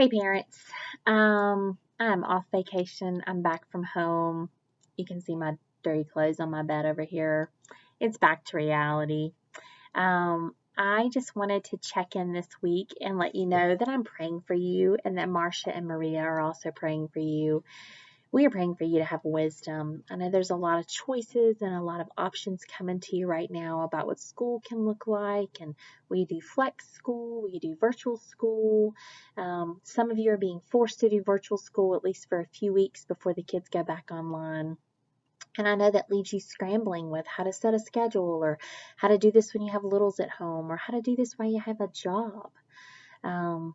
Hey parents, I'm off vacation. I'm back from home. You can see my dirty clothes on my bed over here. It's back to reality. I just wanted to check in this week and let you know that I'm praying for you and that Marcia and Maria are also praying for you. We are praying for you to have wisdom. I know there's a lot of choices and a lot of options coming to you right now about what school can look like. And will you do flex school? Will you do virtual school? Some of you are being forced to do virtual school at least for a few weeks before the kids go back online. And I know that leaves you scrambling with how to set a schedule or how to do this when you have littles at home or how to do this while you have a job. And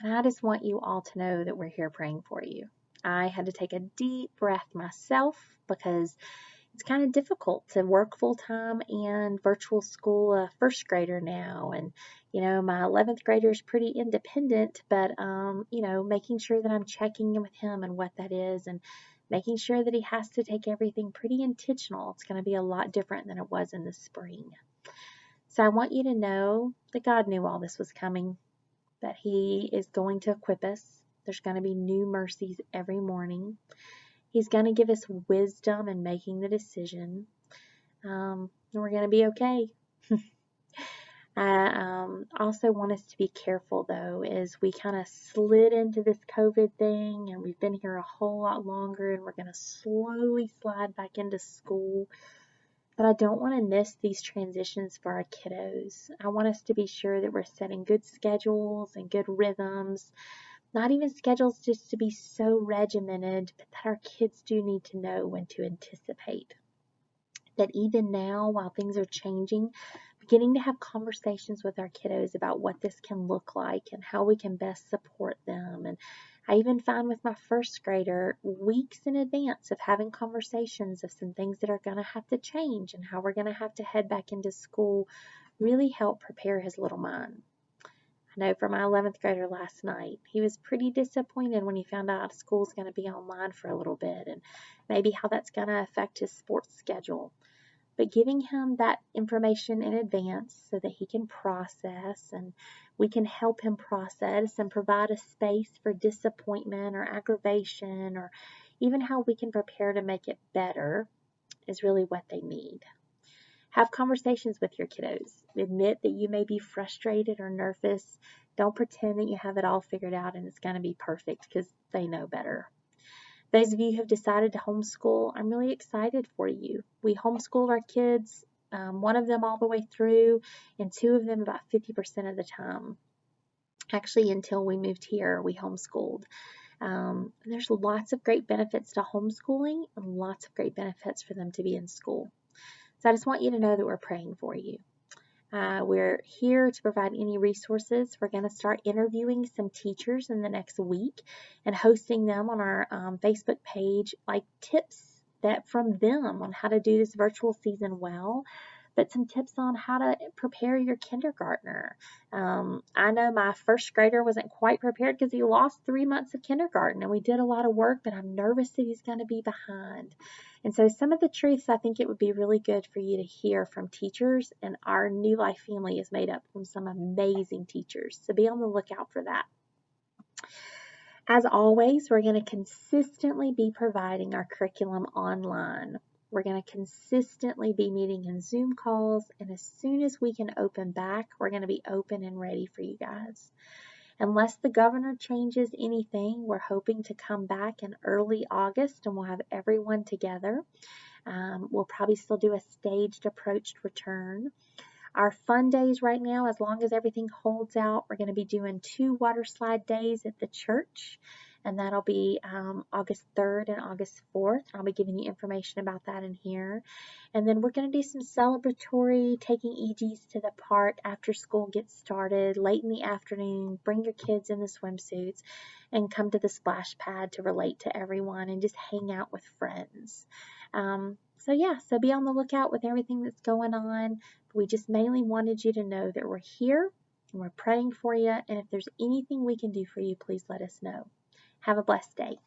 I just want you all to know that we're here praying for you. I had to take a deep breath myself because it's kind of difficult to work full time and virtual school a first grader now. And, my 11th grader is pretty independent, but, making sure that I'm checking in with him and what that is and making sure that he has to take everything pretty intentional. It's going to be a lot different than it was in the spring. So I want you to know that God knew all this was coming, that He is going to equip us. There's going to be new mercies every morning. He's going to give us wisdom in making the decision. And we're going to be okay. I also want us to be careful, though, as we kind of slid into this COVID thing, and we've been here a whole lot longer, and we're going to slowly slide back into school. But I don't want to miss these transitions for our kiddos. I want us to be sure that we're setting good schedules and good rhythms. Not even schedules just to be so regimented, but that our kids do need to know when to anticipate. That even now, while things are changing, beginning to have conversations with our kiddos about what this can look like and how we can best support them. And I even find with my first grader, weeks in advance of having conversations of some things that are going to have to change and how we're going to have to head back into school really help prepare his little mind. I know for my 11th grader last night, he was pretty disappointed when he found out school's going to be online for a little bit and maybe how that's going to affect his sports schedule. But giving him that information in advance so that he can process and we can help him process and provide a space for disappointment or aggravation or even how we can prepare to make it better is really what they need. Have conversations with your kiddos. Admit that you may be frustrated or nervous. Don't pretend that you have it all figured out and it's going to be perfect because they know better. Those of you who have decided to homeschool, I'm really excited for you. We homeschooled our kids, one of them all the way through, and two of them about 50% of the time. Actually, until we moved here, we homeschooled. There's lots of great benefits to homeschooling and lots of great benefits for them to be in school. So I just want you to know that we're praying for you. We're here to provide any resources. We're going to start interviewing some teachers in the next week and hosting them on our Facebook page, like tips that from them on how to do this virtual season well, but some tips on how to prepare your kindergartner. I know my first grader wasn't quite prepared because he lost 3 months of kindergarten and we did a lot of work, but I'm nervous that he's going to be behind. And so some of the truths I think it would be really good for you to hear from teachers, and our New Life family is made up from some amazing teachers. So be on the lookout for that. As always, we're going to consistently be providing our curriculum online. We're going to consistently be meeting in Zoom calls, and as soon as we can open back, we're going to be open and ready for you guys. Unless the governor changes anything, we're hoping to come back in early August and we'll have everyone together. We'll probably still do a staged approached return. Our fun days right now, as long as everything holds out, we're going to be doing 2 water slide days at the church. And that'll be August 3rd and August 4th. I'll be giving you information about that in here. And then we're going to do some celebratory, taking EGs to the park after school gets started, late in the afternoon. Bring your kids in the swimsuits and come to the splash pad to relate to everyone and just hang out with friends. So be on the lookout with everything that's going on. We just mainly wanted you to know that we're here and we're praying for you. And if there's anything we can do for you, please let us know. Have a blessed day.